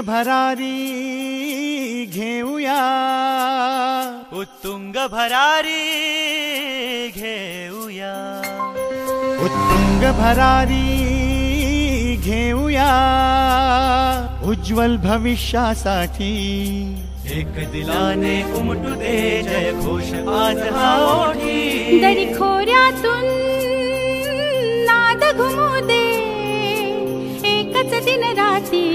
भरारी घेऊया, उत्तुंग भरारी घेऊया, उत्तुंग भरारी घेऊया, उज्ज्वल भविष्यासाठी एक दिलाने उमटू दे जय घोष आज हा ओठी, दरी खोऱ्यातून नाद घुमू दे एकच दिन राती,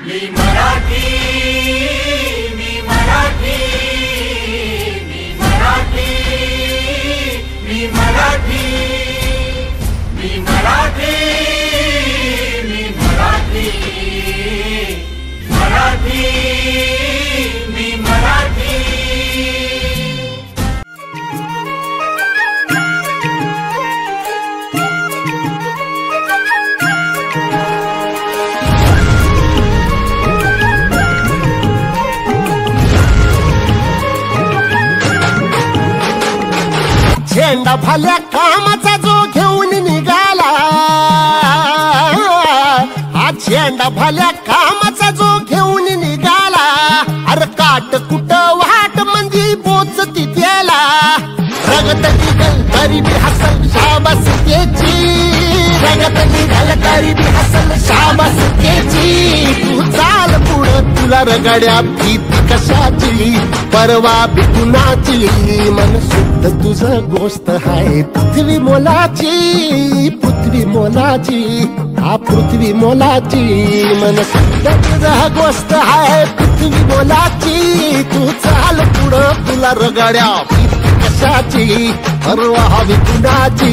मी मराठी, मी मराठी, मी मराठी, मी मराठी, मी मराठी, मी मराठी, मराठी, मी मराठी। झेंडा भल्या कामाचा जो घेऊन निघाला, हा झेंडा भल्या कामाचा जो घेऊन निघाला, अरे काट कुट वाट मंदी पोचती त्याला, रगत निघल तरी बी हसल शाबास त्याची, रगत निघल तरी बी हसल शाबास त्याची, तू चाल पुढं तुला रगड्या भीती कशाची, परवा बी कुणाची, मन शुद्ध तुझं गोष्ट हाय पृथ्वी मोलाची, पृथ्वी मोलाची, हा पृथ्वी मोलाची, मन शुद्ध तुझं गोष्ट हाय पृथ्वी मोलाची, तू चाल पुढं तुला रगड्या भीती कशाची, परवा बी कुणाची।